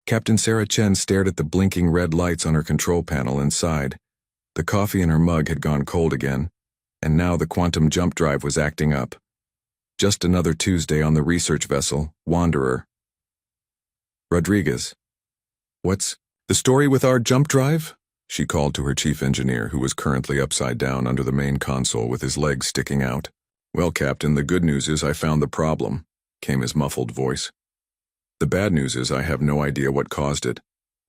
Captain Sarah Chen stared at the blinking red lights on her control panel and sighed. The coffee in her mug had gone cold again, and now the quantum jump drive was acting up. Just another Tuesday on the research vessel, Wanderer. Rodriguez. What's the story with our jump drive? She called to her chief engineer, who was currently upside down under the main console with his legs sticking out. Well, Captain, the good news is I found the problem, came his muffled voice. The bad news is I have no idea what caused it.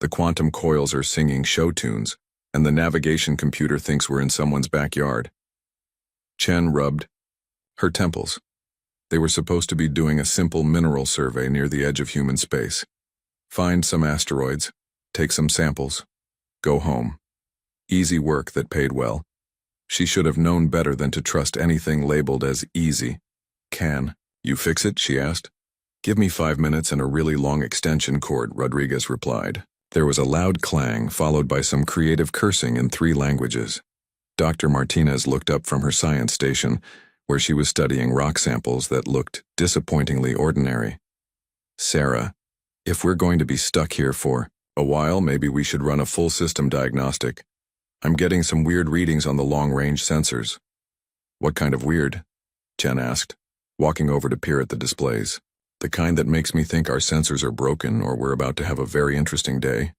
The quantum coils are singing show tunes, and the navigation computer thinks we're in someone's backyard. Chen rubbed her temples. They were supposed to be doing a simple mineral survey near the edge of human space. Find some asteroids, take some samples, go home. Easy work that paid well. She should have known better than to trust anything labeled as easy. Can you fix it? She asked. Give me 5 minutes and a really long extension cord, Rodriguez replied. There was a loud clang, followed by some creative cursing in 3 languages. Dr. Martinez looked up from her science station, where she was studying rock samples that looked disappointingly ordinary. Sarah, if we're going to be stuck here for a while, maybe we should run a full system diagnostic. I'm getting some weird readings on the long-range sensors. What kind of weird? Chen asked, walking over to peer at the displays. The kind that makes me think our sensors are broken or we're about to have a very interesting day,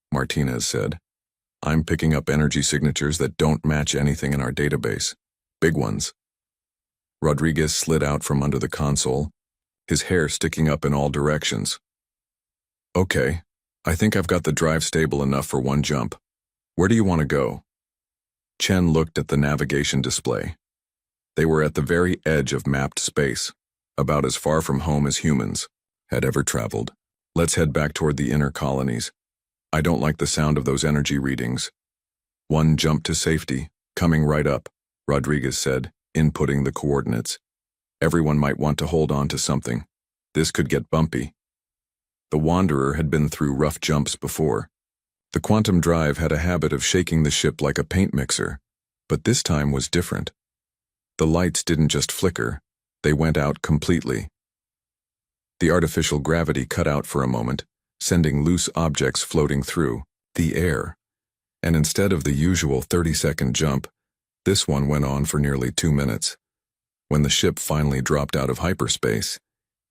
Martinez said. I'm picking up energy signatures that don't match anything in our database. Big ones. Rodriguez slid out from under the console, his hair sticking up in all directions. Okay, I think I've got the drive stable enough for one jump. Where do you want to go? Chen looked at the navigation display. They were at the very edge of mapped space, about as far from home as humans had ever traveled. Let's head back toward the inner colonies. I don't like the sound of those energy readings. One jump to safety, coming right up, Rodriguez said, inputting the coordinates. Everyone might want to hold on to something. This could get bumpy. The Wanderer had been through rough jumps before. The quantum drive had a habit of shaking the ship like a paint mixer, but this time was different. The lights didn't just flicker, they went out completely. The artificial gravity cut out for a moment, sending loose objects floating through the air, and instead of the usual 30-second jump, this one went on for nearly 2 minutes. When the ship finally dropped out of hyperspace,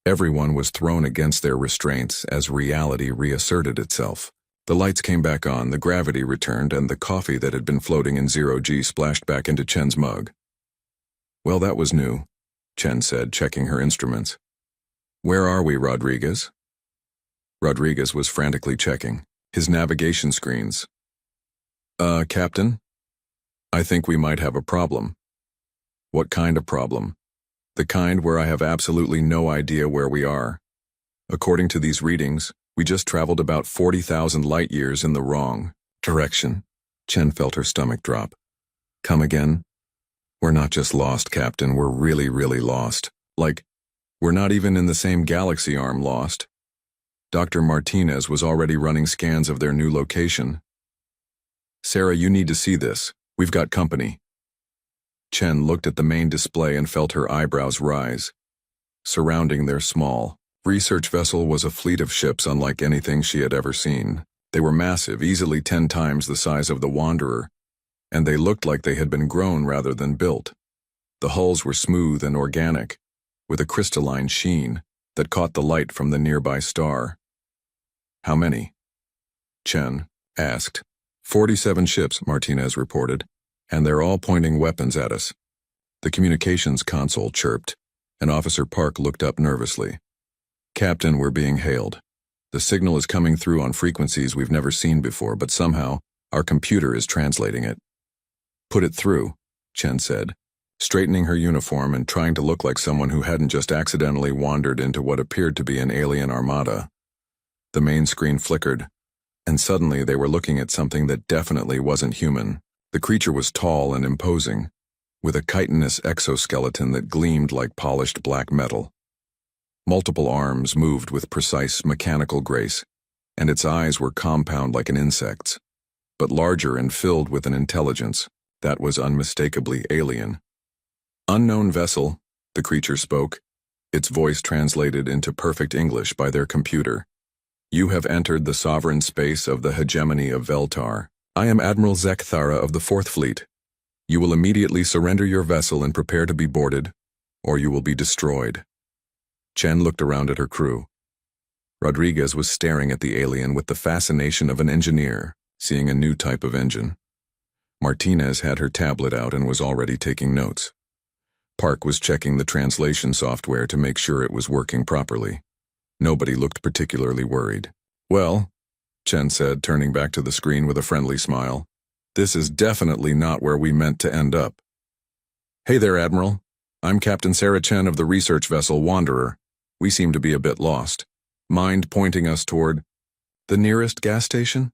everyone was thrown against their restraints as reality reasserted itself. The lights came back on, the gravity returned, and the coffee that had been floating in 0G splashed back into Chen's mug. Well, that was new, Chen said, checking her instruments. Where are we, Rodriguez? Rodriguez was frantically checking his navigation screens. Captain? I think we might have a problem. What kind of problem? The kind where I have absolutely no idea where we are. According to these readings, we just traveled about 40,000 light-years in the wrong direction. Chen felt her stomach drop. Come again? We're not just lost, Captain, we're really, really lost. Like, we're not even in the same galaxy arm lost. Dr. Martinez was already running scans of their new location. Sarah, you need to see this. We've got company. Chen looked at the main display and felt her eyebrows rise. Surrounding their small research vessel was a fleet of ships unlike anything she had ever seen. They were massive, easily 10 times the size of the Wanderer, and they looked like they had been grown rather than built. The hulls were smooth and organic, with a crystalline sheen that caught the light from the nearby star. How many? Chen asked. 47 ships, Martinez reported, and they're all pointing weapons at us. The communications console chirped, and Officer Park looked up nervously. Captain, we're being hailed. The signal is coming through on frequencies we've never seen before, but somehow our computer is translating it. Put it through, Chen said, straightening her uniform and trying to look like someone who hadn't just accidentally wandered into what appeared to be an alien armada. The main screen flickered, and suddenly they were looking at something that definitely wasn't human. The creature was tall and imposing, with a chitinous exoskeleton that gleamed like polished black metal. Multiple arms moved with precise mechanical grace, and its eyes were compound like an insect's, but larger and filled with an intelligence that was unmistakably alien. Unknown vessel, the creature spoke, its voice translated into perfect English by their computer. You have entered the sovereign space of the hegemony of Veltar. I am Admiral Zekthara of the Fourth Fleet. You will immediately surrender your vessel and prepare to be boarded, or you will be destroyed. Chen looked around at her crew. Rodriguez was staring at the alien with the fascination of an engineer, seeing a new type of engine. Martinez had her tablet out and was already taking notes. Park was checking the translation software to make sure it was working properly. Nobody looked particularly worried. Well, Chen said, turning back to the screen with a friendly smile, this is definitely not where we meant to end up. Hey there, Admiral. I'm Captain Sarah Chen of the research vessel Wanderer. We seem to be a bit lost. Mind pointing us toward the nearest gas station?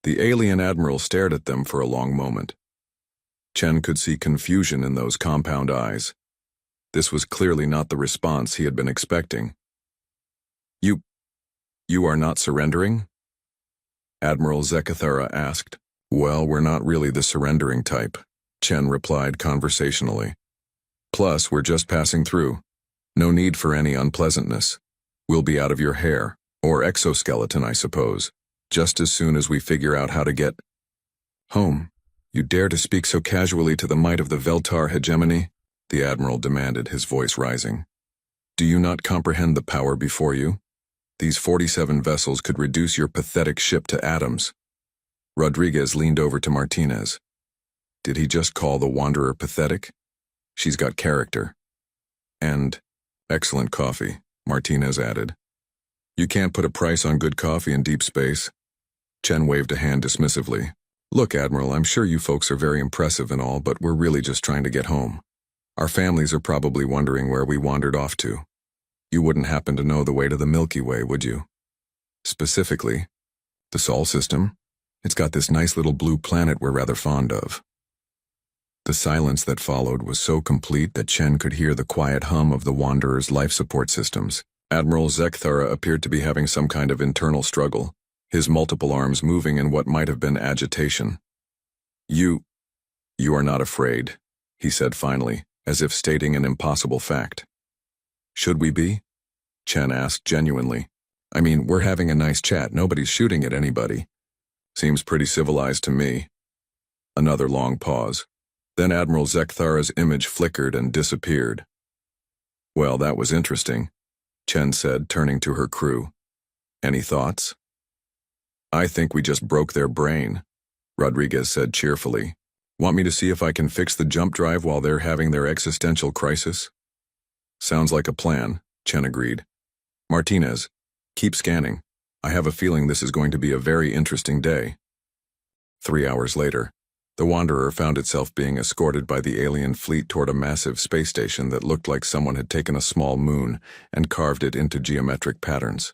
The alien admiral stared at them for a long moment. Chen could see confusion in those compound eyes. This was clearly not the response he had been expecting. You are not surrendering? Admiral Zekthara asked. Well, we're not really the surrendering type, Chen replied conversationally. Plus, we're just passing through. No need for any unpleasantness. We'll be out of your hair, or exoskeleton, I suppose, just as soon as we figure out how to get home. You dare to speak so casually to the might of the Veltar hegemony? The Admiral demanded, his voice rising. Do you not comprehend the power before you? These 47 vessels could reduce your pathetic ship to atoms. Rodriguez leaned over to Martinez. Did he just call the Wanderer pathetic? She's got character. And excellent coffee, Martinez added. You can't put a price on good coffee in deep space. Chen waved a hand dismissively. Look, Admiral, I'm sure you folks are very impressive and all, but we're really just trying to get home. Our families are probably wondering where we wandered off to. You wouldn't happen to know the way to the Milky Way, would you? Specifically, the Sol system. It's got this nice little blue planet we're rather fond of. The silence that followed was so complete that Chen could hear the quiet hum of the Wanderer's life support systems. Admiral Zekthara appeared to be having some kind of internal struggle, his multiple arms moving in what might have been agitation. You are not afraid, he said finally, as if stating an impossible fact. Should we be? Chen asked genuinely. I mean, we're having a nice chat, nobody's shooting at anybody. Seems pretty civilized to me. Another long pause. Then Admiral Zekthara's image flickered and disappeared. Well, that was interesting, Chen said, turning to her crew. Any thoughts? I think we just broke their brain, Rodriguez said cheerfully. Want me to see if I can fix the jump drive while they're having their existential crisis? Sounds like a plan, Chen agreed. Martinez, keep scanning. I have a feeling this is going to be a very interesting day. 3 hours later, the Wanderer found itself being escorted by the alien fleet toward a massive space station that looked like someone had taken a small moon and carved it into geometric patterns.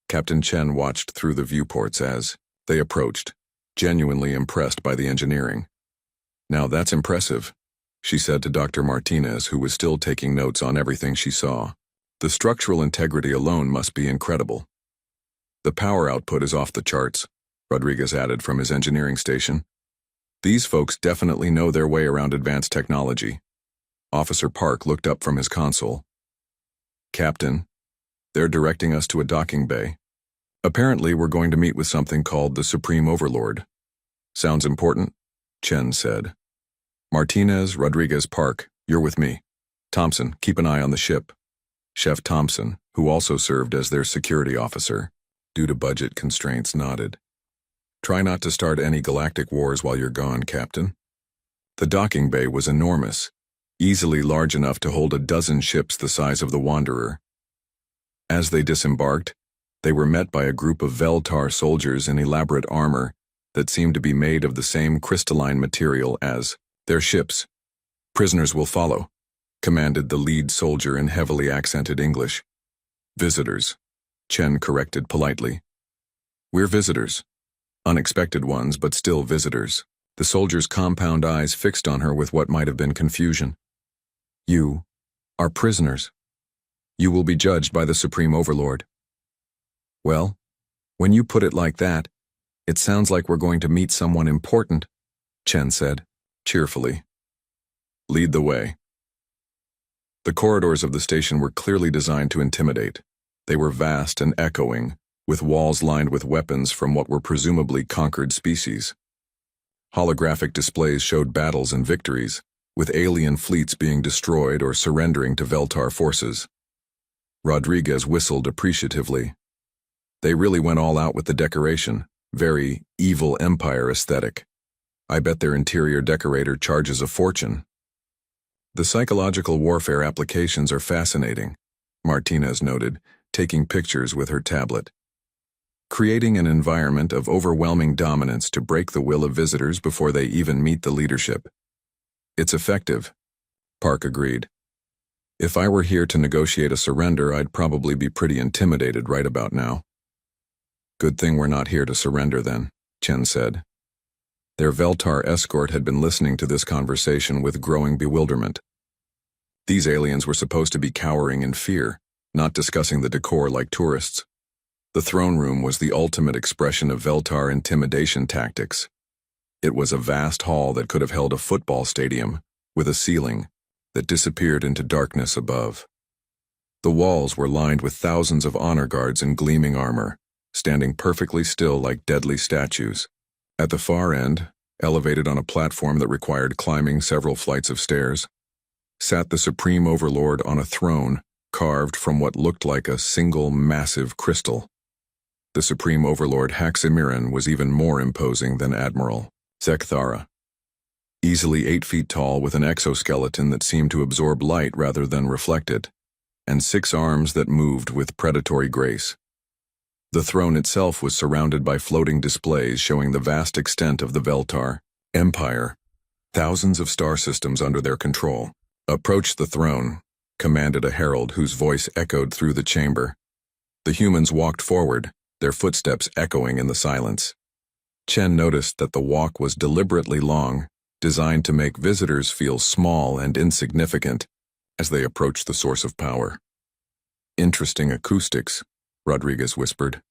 Captain Chen watched through the viewports as they approached, genuinely impressed by the engineering. Now that's impressive, she said to Dr. Martinez, who was still taking notes on everything she saw. The structural integrity alone must be incredible. The power output is off the charts, Rodriguez added from his engineering station. These folks definitely know their way around advanced technology. Officer Park looked up from his console. Captain, they're directing us to a docking bay. Apparently, we're going to meet with something called the Supreme Overlord. Sounds important? Chen said. Martinez, Rodriguez, Park, you're with me. Thompson, keep an eye on the ship. Chef Thompson, who also served as their security officer, due to budget constraints, nodded. Try not to start any galactic wars while you're gone, Captain. The docking bay was enormous, easily large enough to hold a dozen ships the size of the Wanderer. As they disembarked, they were met by a group of Veltar soldiers in elaborate armor that seemed to be made of the same crystalline material as their ships. Prisoners will follow, commanded the lead soldier in heavily accented English. Visitors, Chen corrected politely. We're visitors. Unexpected ones, but still visitors. The soldier's compound eyes fixed on her with what might have been confusion. You are prisoners. You will be judged by the Supreme Overlord. Well, when you put it like that, it sounds like we're going to meet someone important, Chen said, cheerfully. Lead the way. The corridors of the station were clearly designed to intimidate. They were vast and echoing, with walls lined with weapons from what were presumably conquered species. Holographic displays showed battles and victories, with alien fleets being destroyed or surrendering to Veltar forces. Rodriguez whistled appreciatively. They really went all out with the decoration, very evil empire aesthetic. I bet their interior decorator charges a fortune. The psychological warfare applications are fascinating, Martinez noted, taking pictures with her tablet. Creating an environment of overwhelming dominance to break the will of visitors before they even meet the leadership. It's effective, Park agreed. If I were here to negotiate a surrender, I'd probably be pretty intimidated right about now. Good thing we're not here to surrender then, Chen said. Their Veltar escort had been listening to this conversation with growing bewilderment. These aliens were supposed to be cowering in fear, not discussing the decor like tourists. The throne room was the ultimate expression of Veltar intimidation tactics. It was a vast hall that could have held a football stadium, with a ceiling that disappeared into darkness above. The walls were lined with thousands of honor guards in gleaming armor, standing perfectly still like deadly statues. At the far end, elevated on a platform that required climbing several flights of stairs, sat the Supreme Overlord on a throne carved from what looked like a single massive crystal. The Supreme Overlord Haximiran was even more imposing than Admiral Zekthara. Easily 8 feet tall with an exoskeleton that seemed to absorb light rather than reflect it, and 6 arms that moved with predatory grace. The throne itself was surrounded by floating displays showing the vast extent of the Veltar Empire, thousands of star systems under their control. Approach the throne, commanded a herald whose voice echoed through the chamber. The humans walked forward, their footsteps echoing in the silence. Chen noticed that the walk was deliberately long, designed to make visitors feel small and insignificant as they approached the source of power. Interesting acoustics, Rodriguez whispered.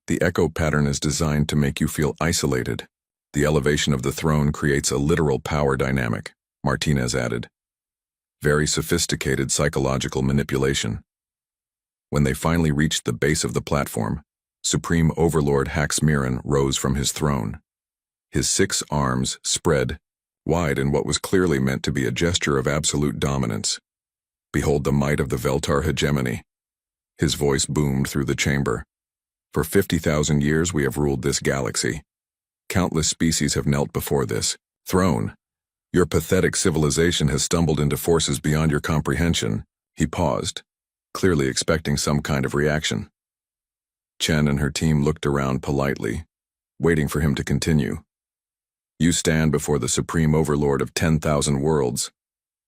The echo pattern is designed to make you feel isolated. The elevation of the throne creates a literal power dynamic, Martinez added. Very sophisticated psychological manipulation. When they finally reached the base of the platform, Supreme Overlord Haximiran rose from his throne. His 6 arms spread wide in what was clearly meant to be a gesture of absolute dominance. Behold the might of the Veltar hegemony. His voice boomed through the chamber. For 50,000 years we have ruled this galaxy. Countless species have knelt before this throne. Your pathetic civilization has stumbled into forces beyond your comprehension. He paused, clearly expecting some kind of reaction. Chen and her team looked around politely, waiting for him to continue. You stand before the Supreme Overlord of 10,000 worlds,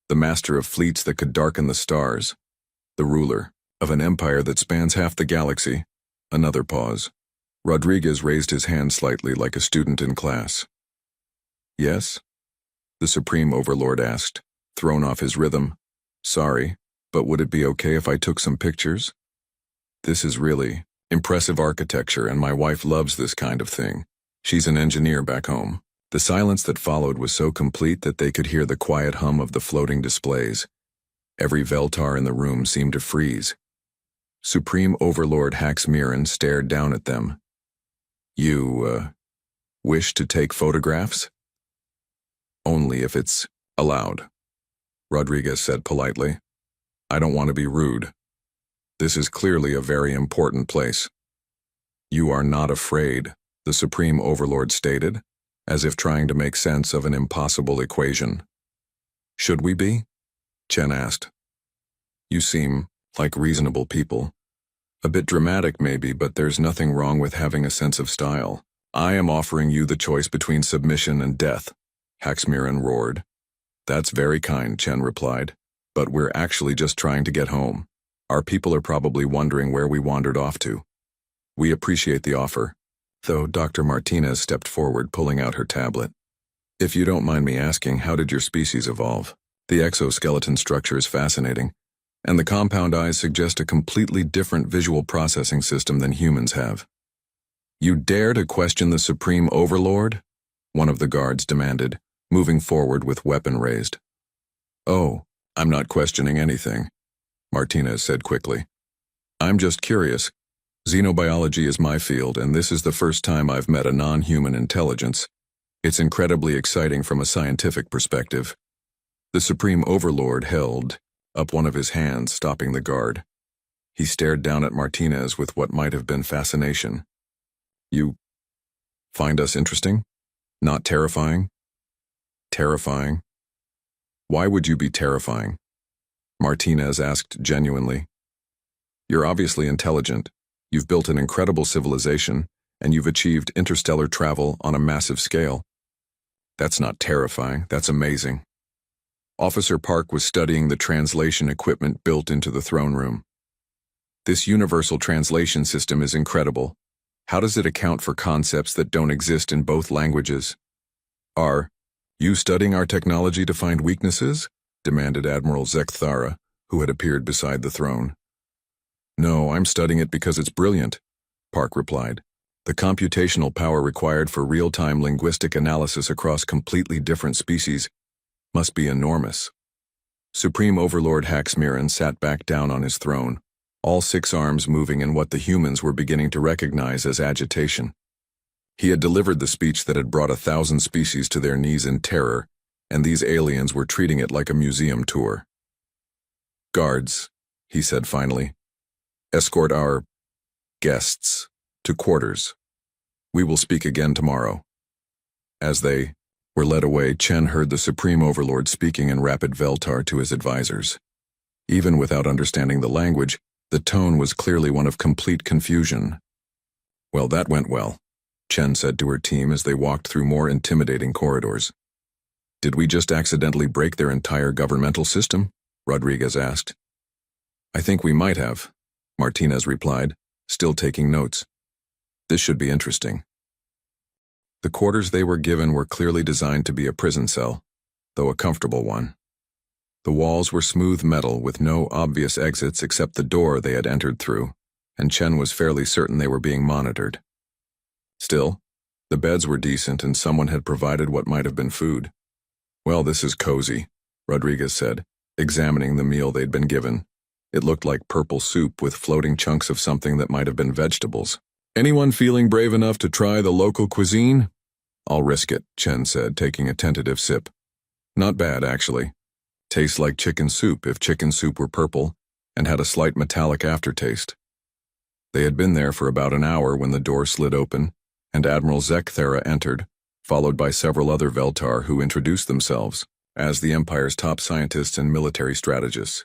the master of fleets that could darken the stars, the ruler of an empire that spans half the galaxy. Another pause. Rodriguez raised his hand slightly like a student in class. Yes? The Supreme Overlord asked, thrown off his rhythm. Sorry, but would it be okay if I took some pictures? This is really impressive architecture, and my wife loves this kind of thing. She's an engineer back home. The silence that followed was so complete that they could hear the quiet hum of the floating displays. Every Veltar in the room seemed to freeze. Supreme Overlord Haximiran stared down at them. You, wish to take photographs? Only if it's allowed, Rodriguez said politely. I don't want to be rude. This is clearly a very important place. You are not afraid, the Supreme Overlord stated, as if trying to make sense of an impossible equation. Should we be? Chen asked. You seem like reasonable people. A bit dramatic maybe, but there's nothing wrong with having a sense of style. I am offering you the choice between submission and death, Haximiran roared. That's very kind, Chen replied, but we're actually just trying to get home. Our people are probably wondering where we wandered off to. We appreciate the offer, though Dr. Martinez stepped forward, pulling out her tablet. If you don't mind me asking, how did your species evolve? The exoskeleton structure is fascinating, and the compound eyes suggest a completely different visual processing system than humans have. You dare to question the Supreme Overlord? One of the guards demanded, moving forward with weapon raised. Oh, I'm not questioning anything, Martinez said quickly. I'm just curious. Xenobiology is my field, and this is the first time I've met a non-human intelligence. It's incredibly exciting from a scientific perspective. The Supreme Overlord held up one of his hands, stopping the guard. He stared down at Martinez with what might have been fascination. You find us interesting? Not terrifying? Terrifying? Why would you be terrifying? Martinez asked genuinely. You're obviously intelligent. You've built an incredible civilization, and you've achieved interstellar travel on a massive scale. That's not terrifying, that's amazing. Officer Park was studying the translation equipment built into the throne room. This universal translation system is incredible. How does it account for concepts that don't exist in both languages? Are you studying our technology to find weaknesses? Demanded Admiral Veltar, who had appeared beside the throne. No, I'm studying it because it's brilliant, Park replied. The computational power required for real-time linguistic analysis across completely different species must be enormous. Supreme Overlord Haxmiran sat back down on his throne, all 6 arms moving in what the humans were beginning to recognize as agitation. He had delivered the speech that had brought 1,000 species to their knees in terror, and these aliens were treating it like a museum tour. Guards, he said finally, escort our guests to quarters. We will speak again tomorrow. As they were led away, Chen heard the Supreme Overlord speaking in rapid Veltar to his advisors. Even without understanding the language, the tone was clearly one of complete confusion. Well, that went well, Chen said to her team as they walked through more intimidating corridors. Did we just accidentally break their entire governmental system? Rodriguez asked. I think we might have, Martinez replied, still taking notes. This should be interesting. The quarters they were given were clearly designed to be a prison cell, though a comfortable one. The walls were smooth metal with no obvious exits except the door they had entered through, and Chen was fairly certain they were being monitored. Still, the beds were decent and someone had provided what might have been food. Well, this is cozy, Rodriguez said, examining the meal they'd been given. It looked like purple soup with floating chunks of something that might have been vegetables. Anyone feeling brave enough to try the local cuisine? I'll risk it, Chen said, taking a tentative sip. Not bad, actually. Tastes like chicken soup if chicken soup were purple, and had a slight metallic aftertaste. They had been there for about an hour when the door slid open, and Admiral Veltar entered, followed by several other Veltar who introduced themselves as the Empire's top scientists and military strategists.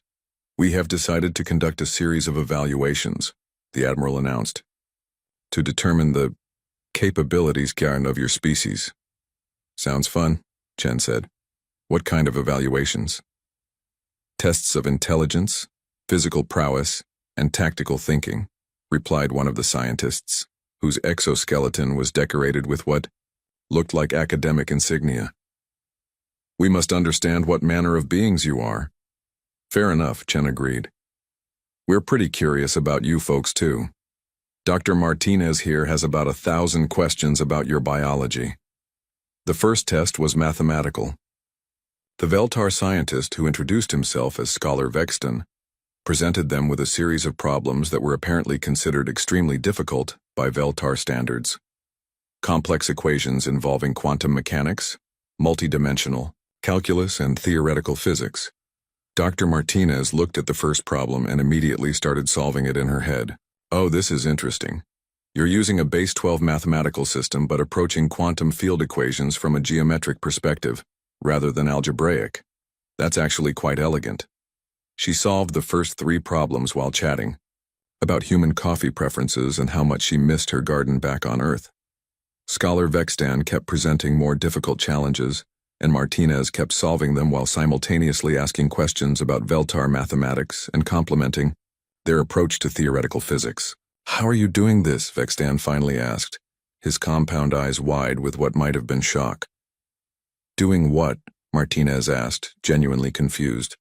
We have decided to conduct a series of evaluations, the Admiral announced, to determine the capabilities of your species. Sounds fun, Chen said. What kind of evaluations? Tests of intelligence, physical prowess, and tactical thinking, replied one of the scientists, whose exoskeleton was decorated with what looked like academic insignia. We must understand what manner of beings you are. Fair enough, Chen agreed. We're pretty curious about you folks too. Dr. Martinez here has about 1,000 questions about your biology. The first test was mathematical. The Veltar scientist, who introduced himself as Scholar Vexton, presented them with a series of problems that were apparently considered extremely difficult by Veltar standards. Complex equations involving quantum mechanics, multidimensional, calculus, and theoretical physics. Dr. Martinez looked at the first problem and immediately started solving it in her head. Oh, this is interesting. You're using a base 12 mathematical system but approaching quantum field equations from a geometric perspective, rather than algebraic. That's actually quite elegant. She solved the first 3 problems while chatting about human coffee preferences and how much she missed her garden back on Earth. Scholar Vextan kept presenting more difficult challenges, and Martinez kept solving them while simultaneously asking questions about Veltar mathematics and complimenting their approach to theoretical physics. How are you doing this? Vextan finally asked, his compound eyes wide with what might have been shock. Doing what? Martinez asked, genuinely confused.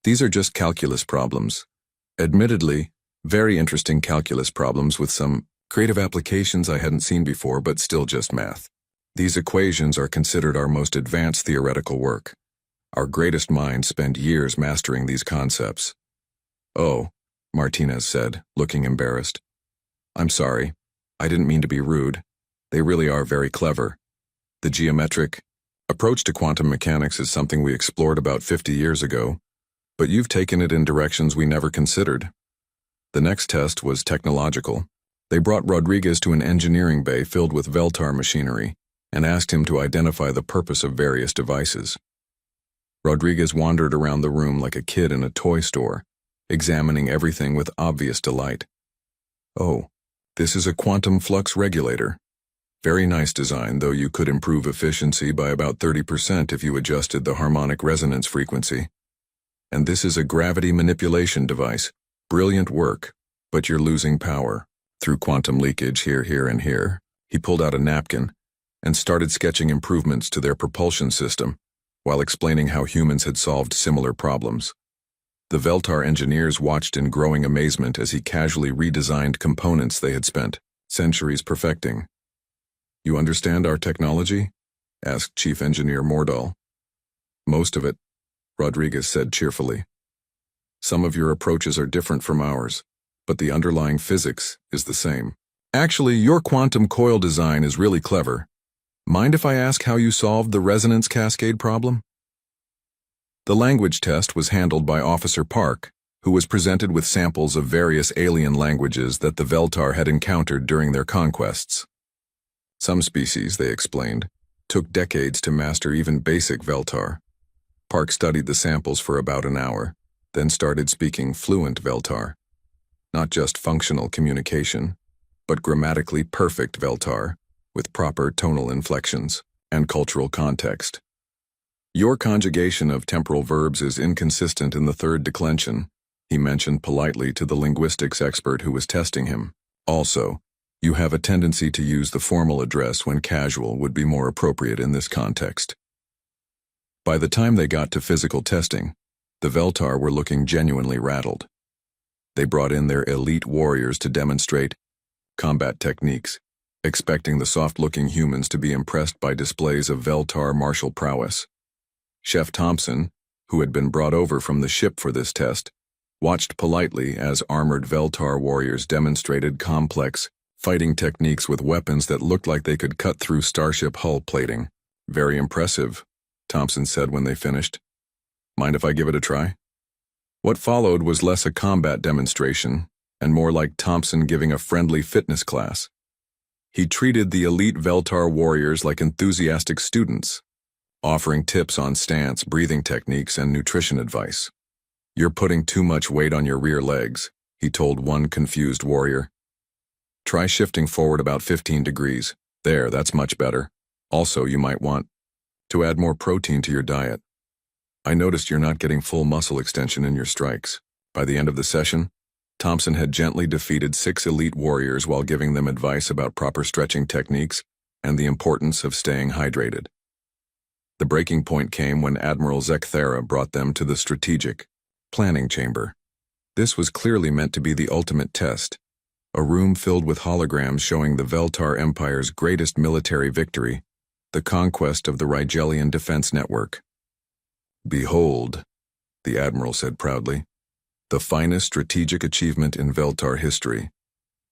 These are just calculus problems. Admittedly, very interesting calculus problems with some creative applications I hadn't seen before, but still just math. These equations are considered our most advanced theoretical work. Our greatest minds spend years mastering these concepts. Oh, Martinez said, looking embarrassed. I'm sorry. I didn't mean to be rude. They really are very clever. The geometric approach to quantum mechanics is something we explored about 50 years ago, but you've taken it in directions we never considered. The next test was technological. They brought Rodriguez to an engineering bay filled with Veltar machinery and asked him to identify the purpose of various devices. Rodriguez wandered around the room like a kid in a toy store, examining everything with obvious delight. Oh, this is a quantum flux regulator. Very nice design, though you could improve efficiency by about 30% if you adjusted the harmonic resonance frequency. And this is a gravity manipulation device. Brilliant work, but you're losing power. Through quantum leakage here, and here, he pulled out a napkin and started sketching improvements to their propulsion system while explaining how humans had solved similar problems. The Veltar engineers watched in growing amazement as he casually redesigned components they had spent centuries perfecting. You understand our technology? Asked Chief Engineer Mordahl. Most of it, Rodriguez said cheerfully. Some of your approaches are different from ours, but the underlying physics is the same. Actually, your quantum coil design is really clever. Mind if I ask how you solved the resonance cascade problem? The language test was handled by Officer Park, who was presented with samples of various alien languages that the Veltar had encountered during their conquests. Some species, they explained, took decades to master even basic Veltar. Park studied the samples for about an hour, then started speaking fluent Veltar. Not just functional communication, but grammatically perfect Veltar, with proper tonal inflections and cultural context. Your conjugation of temporal verbs is inconsistent in the third declension, he mentioned politely to the linguistics expert who was testing him. Also, you have a tendency to use the formal address when casual would be more appropriate in this context. By the time they got to physical testing, the Veltar were looking genuinely rattled. They brought in their elite warriors to demonstrate combat techniques, expecting the soft-looking humans to be impressed by displays of Veltar martial prowess. Chef Thompson, who had been brought over from the ship for this test, watched politely as armored Veltar warriors demonstrated complex fighting techniques with weapons that looked like they could cut through starship hull plating. Very impressive, Thompson said when they finished. Mind if I give it a try? What followed was less a combat demonstration and more like Thompson giving a friendly fitness class. He treated the elite Veltar warriors like enthusiastic students, offering tips on stance, breathing techniques, and nutrition advice. You're putting too much weight on your rear legs, he told one confused warrior. Try shifting forward about 15 degrees. There, that's much better. Also, you might want to add more protein to your diet. I noticed you're not getting full muscle extension in your strikes. By the end of the session, Thompson had gently defeated 6 elite warriors while giving them advice about proper stretching techniques and the importance of staying hydrated. The breaking point came when Admiral Zekthera brought them to the strategic planning chamber. This was clearly meant to be the ultimate test, a room filled with holograms showing the Veltar Empire's greatest military victory, the conquest of the Rigelian Defense Network. Behold, the Admiral said proudly, the finest strategic achievement in Veltar history.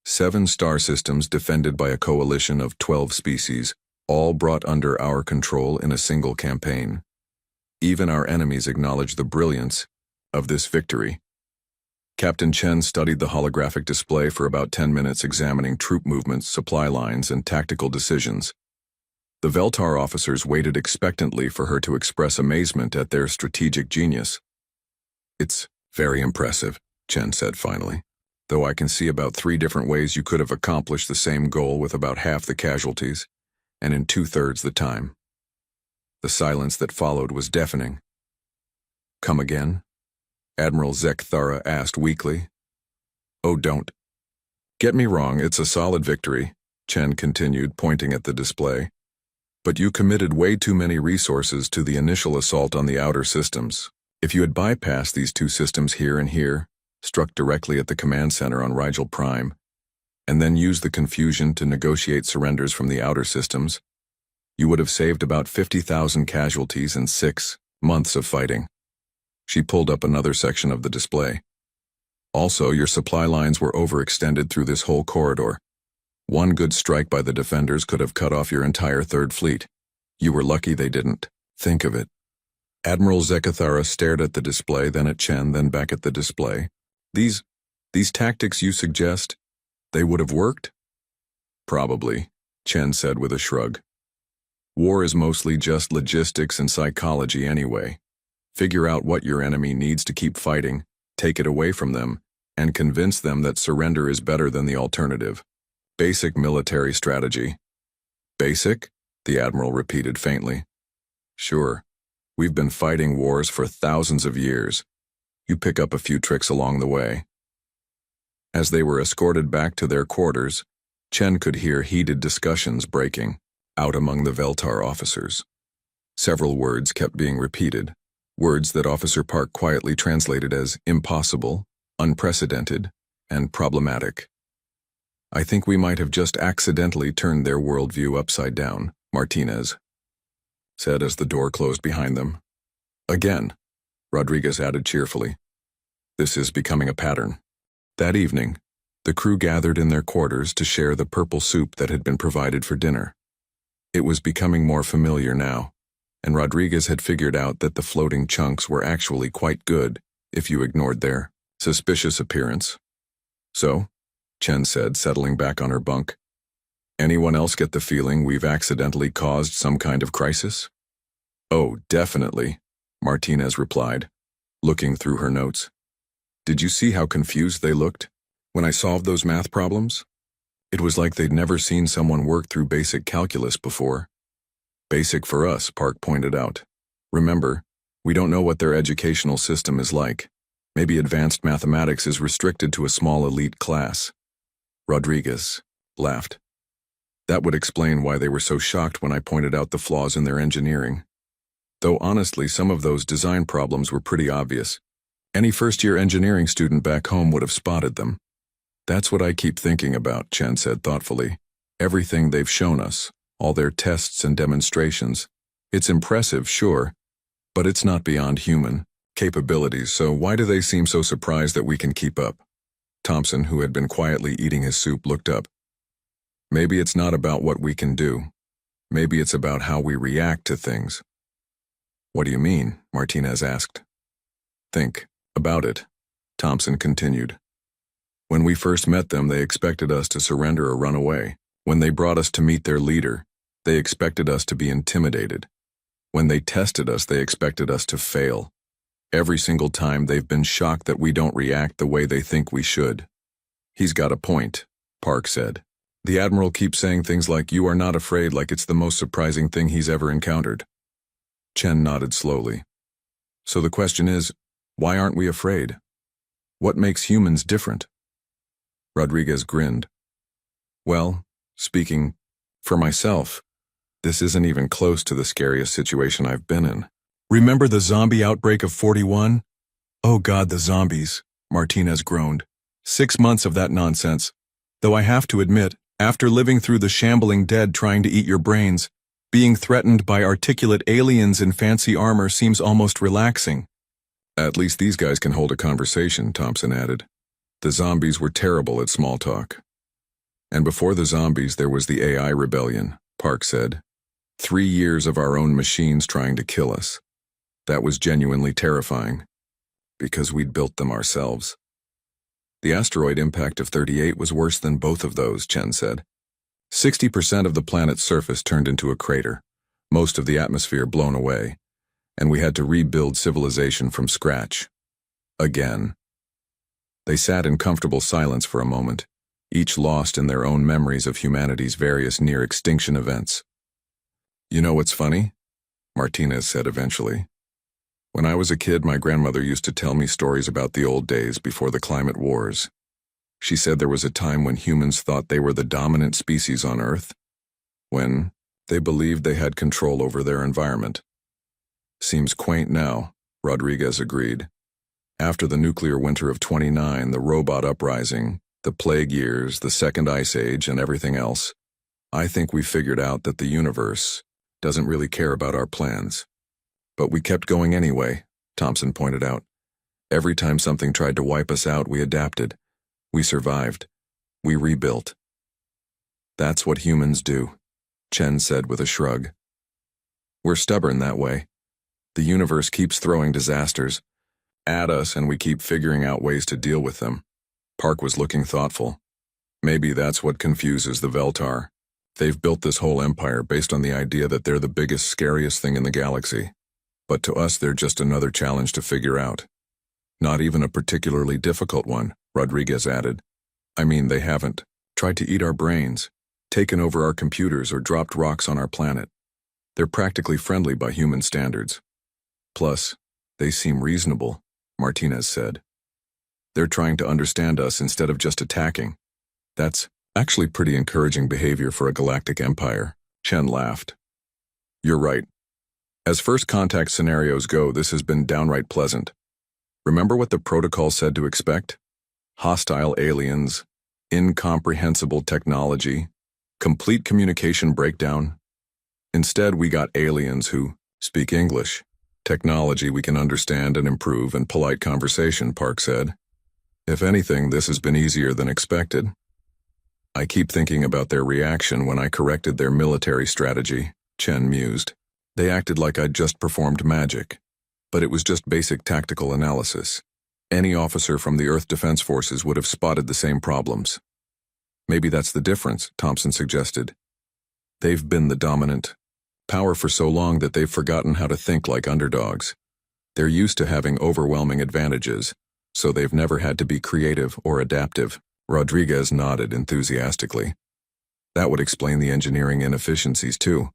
7 star systems defended by a coalition of 12 species, all brought under our control in a single campaign. Even our enemies acknowledge the brilliance of this victory. Captain Chen studied the holographic display for about 10 minutes, examining troop movements, supply lines, and tactical decisions. The Veltar officers waited expectantly for her to express amazement at their strategic genius. It's very impressive, Chen said finally, though I can see about 3 different ways you could have accomplished the same goal with about half the casualties, and in 2/3 the time. The silence that followed was deafening. Come again? Admiral Zekthara asked weakly. Oh, don't get me wrong, it's a solid victory, Chen continued, pointing at the display. But you committed way too many resources to the initial assault on the outer systems. If you had bypassed these 2 systems here and here, struck directly at the command center on Rigel Prime, and then used the confusion to negotiate surrenders from the outer systems, you would have saved about 50,000 casualties and 6 months of fighting. She pulled up another section of the display. Also, your supply lines were overextended through this whole corridor. One good strike by the defenders could have cut off your entire third fleet. You were lucky they didn't. Think of it. Admiral Zekathara stared at the display, then at Chen, then back at the display. These tactics you suggest, they would have worked? Probably, Chen said with a shrug. War is mostly just logistics and psychology anyway. Figure out what your enemy needs to keep fighting, take it away from them, and convince them that surrender is better than the alternative. Basic military strategy. Basic? The Admiral repeated faintly. Sure. We've been fighting wars for thousands of years. You pick up a few tricks along the way. As they were escorted back to their quarters, Chen could hear heated discussions breaking out among the Veltar officers. Several words kept being repeated, words that Officer Park quietly translated as impossible, unprecedented, and problematic. I think we might have just accidentally turned their worldview upside down, Martinez said as the door closed behind them. Again, Rodriguez added cheerfully. This is becoming a pattern. That evening, the crew gathered in their quarters to share the purple soup that had been provided for dinner. It was becoming more familiar now, and Rodriguez had figured out that the floating chunks were actually quite good if you ignored their suspicious appearance. So, Chen said, settling back on her bunk, anyone else get the feeling we've accidentally caused some kind of crisis? Oh, definitely, Martinez replied, looking through her notes. Did you see how confused they looked when I solved those math problems? It was like they'd never seen someone work through basic calculus before. Basic for us, Park pointed out. Remember, we don't know what their educational system is like. Maybe advanced mathematics is restricted to a small elite class. Rodriguez laughed. That would explain why they were so shocked when I pointed out the flaws in their engineering. Though honestly, some of those design problems were pretty obvious. Any first-year engineering student back home would have spotted them. That's what I keep thinking about, Chen said thoughtfully. Everything they've shown us, all their tests and demonstrations. It's impressive, sure, but it's not beyond human capabilities, so why do they seem so surprised that we can keep up? Thompson, who had been quietly eating his soup, looked up. Maybe it's not about what we can do. Maybe it's about how we react to things. What do you mean? Martinez asked. Think about it, Thompson continued. When we first met them, they expected us to surrender or run away. When they brought us to meet their leader, they expected us to be intimidated. When they tested us, they expected us to fail. Every single time they've been shocked that we don't react the way they think we should. He's got a point, Park said. The Admiral keeps saying things like, "You are not afraid," like it's the most surprising thing he's ever encountered. Chen nodded slowly. So the question is, why aren't we afraid? What makes humans different? Rodriguez grinned. Well, speaking for myself, this isn't even close to the scariest situation I've been in. Remember the zombie outbreak of 41? Oh God, the zombies, Martinez groaned. 6 months of that nonsense. Though I have to admit, after living through the shambling dead trying to eat your brains, being threatened by articulate aliens in fancy armor seems almost relaxing. At least these guys can hold a conversation, Thompson added. The zombies were terrible at small talk. And before the zombies, there was the AI rebellion, Park said. 3 years of our own machines trying to kill us. That was genuinely terrifying, because we'd built them ourselves. The asteroid impact of 38 was worse than both of those, Chen said. 60% of the planet's surface turned into a crater, most of the atmosphere blown away, and we had to rebuild civilization from scratch. Again. They sat in comfortable silence for a moment, each lost in their own memories of humanity's various near-extinction events. You know what's funny? Martinez said eventually. When I was a kid, my grandmother used to tell me stories about the old days before the climate wars. She said there was a time when humans thought they were the dominant species on Earth, when they believed they had control over their environment. Seems quaint now, Rodriguez agreed. After the nuclear winter of 29, the robot uprising, the plague years, the second ice age, and everything else, I think we figured out that the universe doesn't really care about our plans. But we kept going anyway, Thompson pointed out. Every time something tried to wipe us out, we adapted. We survived. We rebuilt. That's what humans do, Chen said with a shrug. We're stubborn that way. The universe keeps throwing disasters at us and we keep figuring out ways to deal with them. Park was looking thoughtful. Maybe that's what confuses the Veltar. They've built this whole empire based on the idea that they're the biggest, scariest thing in the galaxy. But to us, they're just another challenge to figure out. Not even a particularly difficult one, Rodriguez added. I mean, they haven't tried to eat our brains, taken over our computers, or dropped rocks on our planet. They're practically friendly by human standards. Plus, they seem reasonable, Martinez said. They're trying to understand us instead of just attacking. That's actually pretty encouraging behavior for a galactic empire, Chen laughed. You're right. As first contact scenarios go, this has been downright pleasant. Remember what the protocol said to expect? Hostile aliens, incomprehensible technology, complete communication breakdown. Instead, we got aliens who speak English, technology we can understand and improve, and polite conversation, Park said. If anything, this has been easier than expected. I keep thinking about their reaction when I corrected their military strategy, Chen mused. They acted like I'd just performed magic, but it was just basic tactical analysis. Any officer from the Earth Defense Forces would have spotted the same problems. Maybe that's the difference, Thompson suggested. They've been the dominant power for so long that they've forgotten how to think like underdogs. They're used to having overwhelming advantages, so they've never had to be creative or adaptive. Rodriguez nodded enthusiastically. That would explain the engineering inefficiencies too.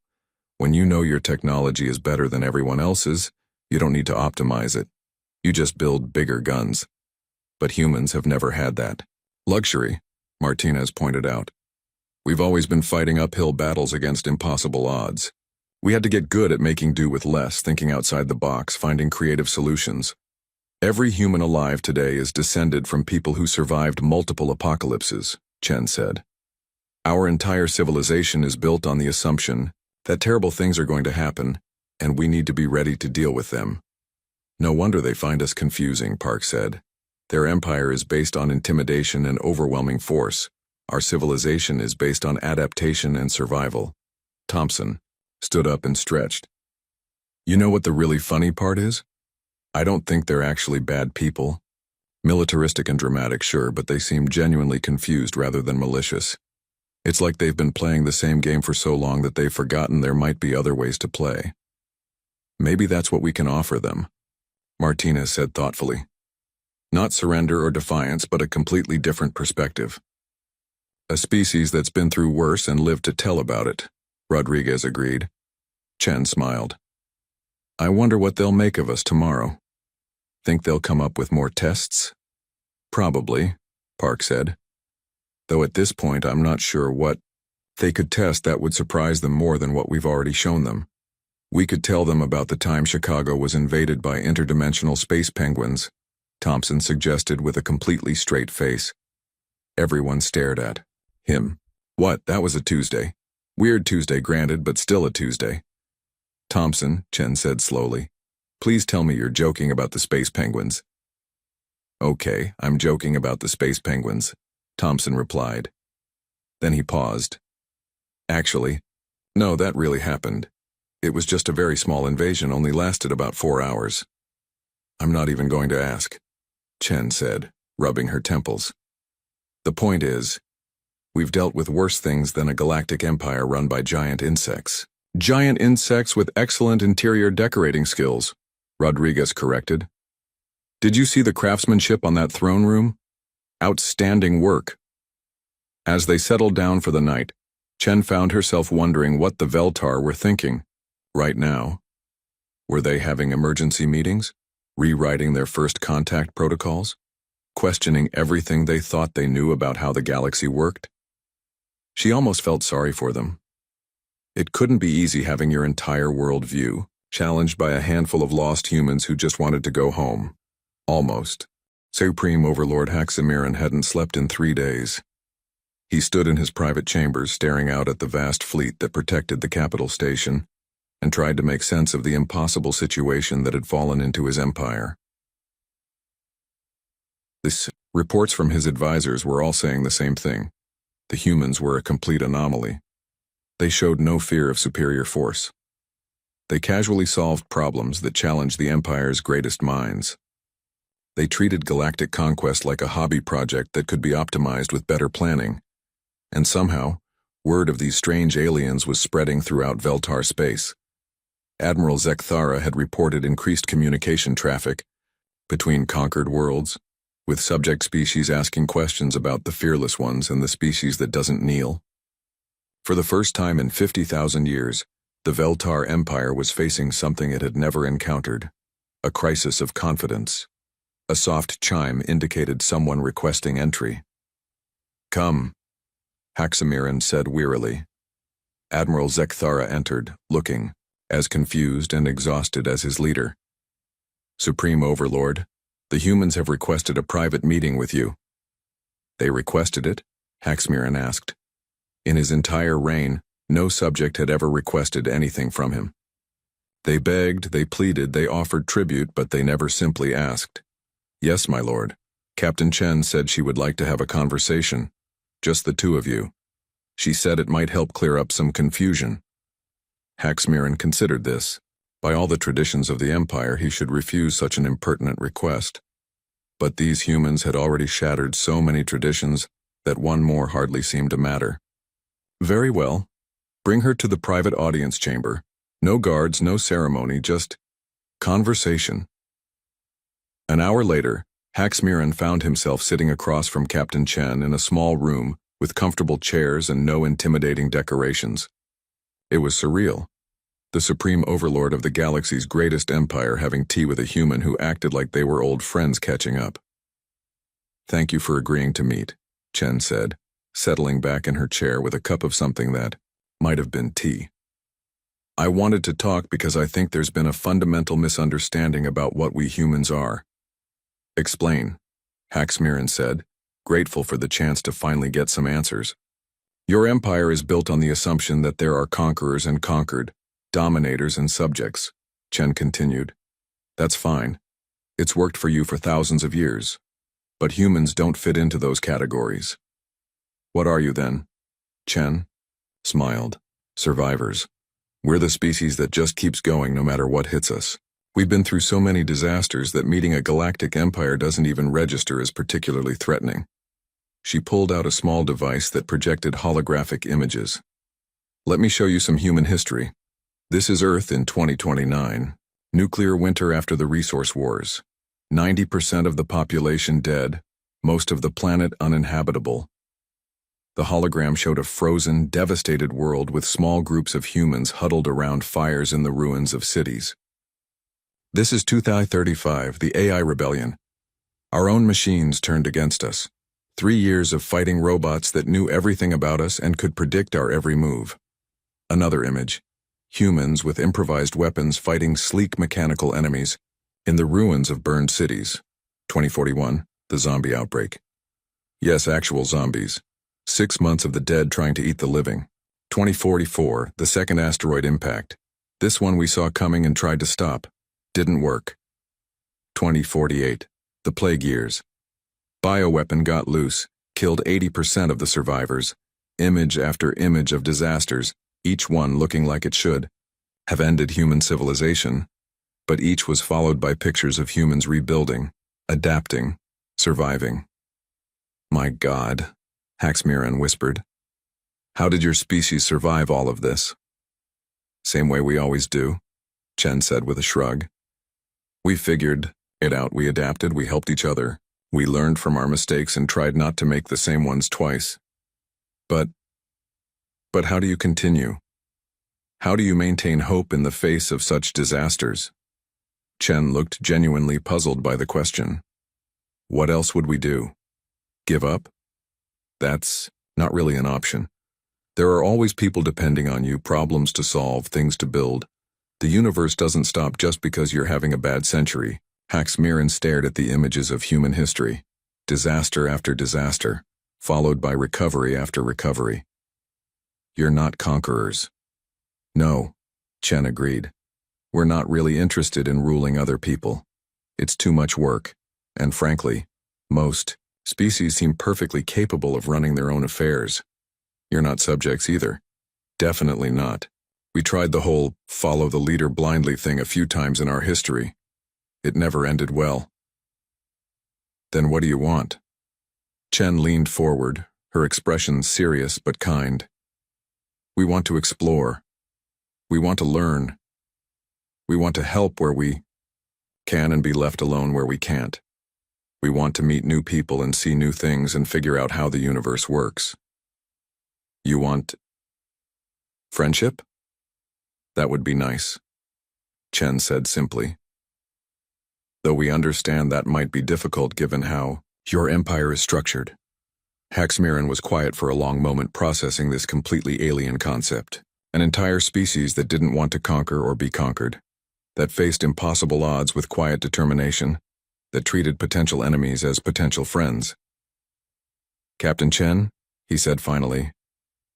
When you know your technology is better than everyone else's, you don't need to optimize it. You just build bigger guns. But humans have never had that luxury, Martinez pointed out. We've always been fighting uphill battles against impossible odds. We had to get good at making do with less, thinking outside the box, finding creative solutions. Every human alive today is descended from people who survived multiple apocalypses, Chen said. Our entire civilization is built on the assumption that terrible things are going to happen, and we need to be ready to deal with them. No wonder they find us confusing, Park said. Their empire is based on intimidation and overwhelming force. Our civilization is based on adaptation and survival. Thompson stood up and stretched. You know what the really funny part is? I don't think they're actually bad people. Militaristic and dramatic, sure, but they seem genuinely confused rather than malicious. It's like they've been playing the same game for so long that they've forgotten there might be other ways to play. Maybe that's what we can offer them, Martinez said thoughtfully. Not surrender or defiance, but a completely different perspective. A species that's been through worse and lived to tell about it, Rodriguez agreed. Chen smiled. I wonder what they'll make of us tomorrow. Think they'll come up with more tests? Probably, Park said. Though at this point I'm not sure what they could test that would surprise them more than what we've already shown them. We could tell them about the time Chicago was invaded by interdimensional space penguins, Thompson suggested with a completely straight face. Everyone stared at him. What, that was a Tuesday. Weird Tuesday, granted, but still a Tuesday. Thompson, Chen said slowly. Please tell me you're joking about the space penguins. Okay, I'm joking about the space penguins, Thompson replied. Then he paused. Actually, no, that really happened. It was just a very small invasion, only lasted about 4 hours. I'm not even going to ask, Chen said, rubbing her temples. The point is, we've dealt with worse things than a galactic empire run by giant insects. Giant insects with excellent interior decorating skills, Rodriguez corrected. Did you see the craftsmanship on that throne room? Outstanding work. As they settled down for the night, Chen found herself wondering what the Veltar were thinking. Right now, were they having emergency meetings, rewriting their first contact protocols, questioning everything they thought they knew about how the galaxy worked? She almost felt sorry for them. It couldn't be easy having your entire worldview challenged by a handful of lost humans who just wanted to go home. Almost. Supreme Overlord Haxamiran hadn't slept in 3 days. He stood in his private chambers staring out at the vast fleet that protected the capital station and tried to make sense of the impossible situation that had fallen into his empire. Reports from his advisors were all saying the same thing. The humans were a complete anomaly. They showed no fear of superior force. They casually solved problems that challenged the Empire's greatest minds. They treated galactic conquest like a hobby project that could be optimized with better planning. And somehow, word of these strange aliens was spreading throughout Veltar space. Admiral Zekthara had reported increased communication traffic between conquered worlds, with subject species asking questions about the fearless ones and the species that doesn't kneel. For the first time in 50,000 years, the Veltar Empire was facing something it had never encountered, a crisis of confidence. A soft chime indicated someone requesting entry. "Come," Haxamiran said wearily. Admiral Zekthara entered, looking as confused and exhausted as his leader. "Supreme Overlord, the humans have requested a private meeting with you." "They requested it?" Haxamiran asked. In his entire reign, no subject had ever requested anything from him. They begged, they pleaded, they offered tribute, but they never simply asked. "Yes, my lord. Captain Chen said she would like to have a conversation. Just the two of you. She said it might help clear up some confusion." Haxamiran considered this. By all the traditions of the Empire, he should refuse such an impertinent request. But these humans had already shattered so many traditions that one more hardly seemed to matter. "Very well. Bring her to the private audience chamber. No guards, no ceremony, just conversation." An hour later, Haxamiran found himself sitting across from Captain Chen in a small room with comfortable chairs and no intimidating decorations. It was surreal. The Supreme Overlord of the galaxy's greatest empire having tea with a human who acted like they were old friends catching up. "Thank you for agreeing to meet," Chen said, settling back in her chair with a cup of something that might have been tea. "I wanted to talk because I think there's been a fundamental misunderstanding about what we humans are." "Explain," Haxamiran said, grateful for the chance to finally get some answers. "Your empire is built on the assumption that there are conquerors and conquered, dominators and subjects," Chen continued. "That's fine. It's worked for you for thousands of years. But humans don't fit into those categories." "What are you then?" Chen smiled. "Survivors. We're the species that just keeps going no matter what hits us. We've been through so many disasters that meeting a galactic empire doesn't even register as particularly threatening." She pulled out a small device that projected holographic images. "Let me show you some human history. This is Earth in 2029. Nuclear winter after the resource wars. 90% of the population dead, most of the planet uninhabitable." The hologram showed a frozen, devastated world with small groups of humans huddled around fires in the ruins of cities. "This is 2035, the AI rebellion. Our own machines turned against us. 3 years of fighting robots that knew everything about us and could predict our every move." Another image. Humans with improvised weapons fighting sleek mechanical enemies in the ruins of burned cities. 2041, the zombie outbreak. Yes, actual zombies. 6 months of the dead trying to eat the living. 2044, the second asteroid impact. This one we saw coming and tried to stop. Didn't work. 2048, the plague years. Bioweapon got loose, killed 80% of the survivors. Image after image of disasters, each one looking like it should have ended human civilization, but each was followed by pictures of humans rebuilding, adapting, surviving. "My God," Haxamiran whispered. "How did your species survive all of this?" "Same way we always do," Chen said with a shrug. "We figured it out, we adapted, we helped each other. We learned from our mistakes and tried not to make the same ones twice. But how do you continue? How do you maintain hope in the face of such disasters?" Chen looked genuinely puzzled by the question. "What else would we do? Give up? That's not really an option. There are always people depending on you, problems to solve, things to build. The universe doesn't stop just because you're having a bad century." Haxamiran stared at the images of human history. Disaster after disaster, followed by recovery after recovery. "You're not conquerors." "No," Chen agreed. "We're not really interested in ruling other people. It's too much work, and frankly, Most species seem perfectly capable of running their own affairs. You're not subjects either. Definitely not. We tried the whole follow the leader blindly thing a few times in our history. It never ended well. Then what do you want? Chen leaned forward, her expression serious but kind. We want to explore. We want to learn. We want to help where we can and be left alone where we can't. We want to meet new people and see new things and figure out how the universe works. You want friendship? That would be nice, Chen said simply. Though we understand that might be difficult given how your empire is structured. Haxmiran was quiet for a long moment, processing this completely alien concept. An entire species that didn't want to conquer or be conquered, that faced impossible odds with quiet determination, that treated potential enemies as potential friends. Captain Chen, he said finally,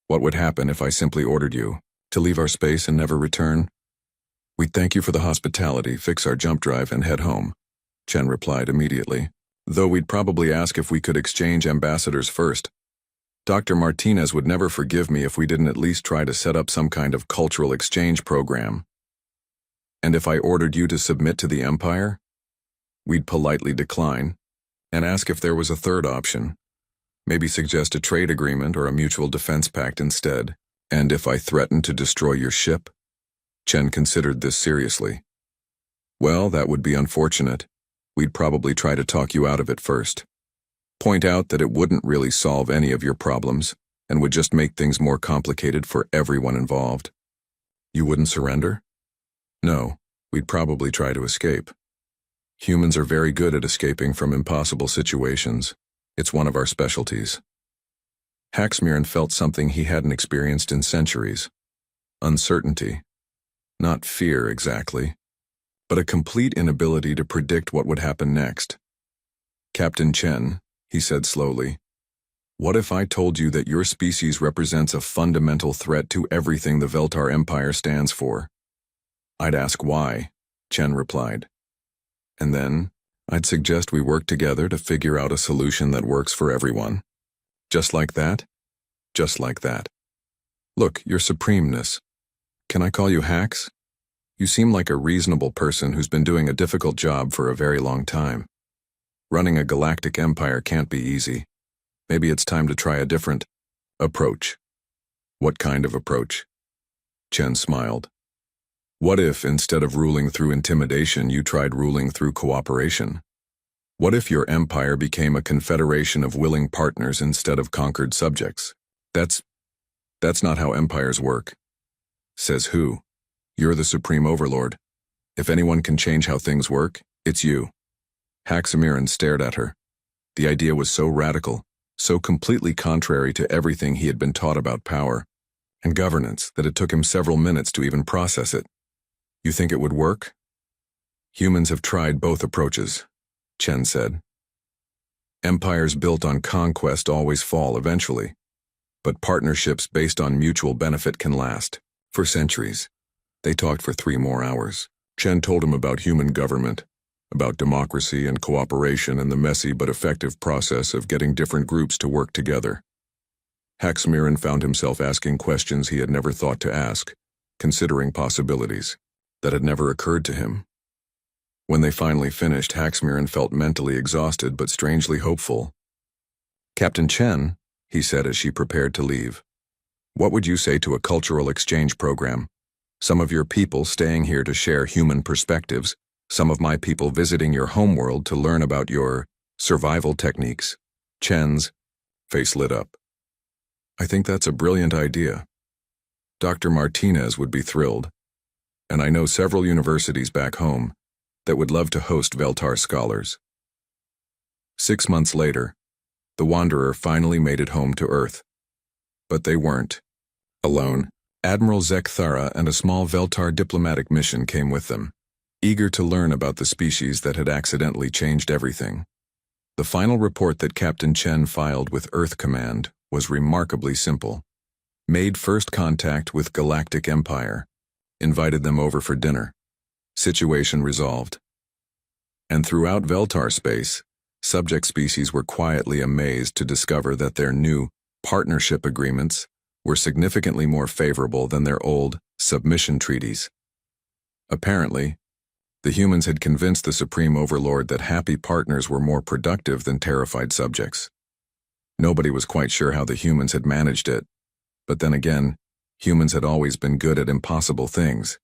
what would happen if I simply ordered you to leave our space and never return? We'd thank you for the hospitality, fix our jump drive, and head home, Chen replied immediately. Though we'd probably ask if we could exchange ambassadors first. Dr. Martinez would never forgive me if we didn't at least try to set up some kind of cultural exchange program. And if I ordered you to submit to the Empire? We'd politely decline, and ask if there was a third option. Maybe suggest a trade agreement or a mutual defense pact instead. And if I threatened to destroy your ship? Chen considered this seriously. Well, that would be unfortunate. We'd probably try to talk you out of it first. Point out that it wouldn't really solve any of your problems, and would just make things more complicated for everyone involved. You wouldn't surrender? No, we'd probably try to escape. Humans are very good at escaping from impossible situations. It's one of our specialties. Haxmiran felt something he hadn't experienced in centuries. Uncertainty. Not fear exactly, but a complete inability to predict what would happen next. Captain Chen, he said slowly, what if I told you that your species represents a fundamental threat to everything the Veltar Empire stands for? I'd ask why, Chen replied. And then, I'd suggest we work together to figure out a solution that works for everyone. Just like that? Just like that. Look, your supremeness. Can I call you Hax? You seem like a reasonable person who's been doing a difficult job for a very long time. Running a galactic empire can't be easy. Maybe it's time to try a different approach. What kind of approach? Chen smiled. What if, instead of ruling through intimidation, you tried ruling through cooperation? What if your empire became a confederation of willing partners instead of conquered subjects? That's not how empires work. Says who? You're the supreme overlord. If anyone can change how things work, it's you. Haxmiran stared at her. The idea was so radical, so completely contrary to everything he had been taught about power and governance that it took him several minutes to even process it. You think it would work? Humans have tried both approaches, Chen said. Empires built on conquest always fall eventually, but partnerships based on mutual benefit can last for centuries. They talked for 3 more hours. Chen told him about human government, about democracy and cooperation and the messy but effective process of getting different groups to work together. Haxmiran found himself asking questions he had never thought to ask, considering possibilities that had never occurred to him. When they finally finished, Haxmiran felt mentally exhausted but strangely hopeful. Captain Chen, he said as she prepared to leave, what would you say to a cultural exchange program? Some of your people staying here to share human perspectives, some of my people visiting your homeworld to learn about your survival techniques. Chen's face lit up. I think that's a brilliant idea. Dr. Martinez would be thrilled. And I know several universities back home that would love to host Veltar scholars. 6 months later, the Wanderer finally made it home to Earth. But they weren't alone. Admiral Zekthara and a small Veltar diplomatic mission came with them, eager to learn about the species that had accidentally changed everything. The final report that Captain Chen filed with Earth Command was remarkably simple. Made first contact with Galactic Empire. Invited them over for dinner. Situation resolved. And throughout Veltar space, subject species were quietly amazed to discover that their new partnership agreements were significantly more favorable than their old submission treaties. Apparently, the humans had convinced the Supreme Overlord that happy partners were more productive than terrified subjects. Nobody was quite sure how the humans had managed it, but then again, humans had always been good at impossible things.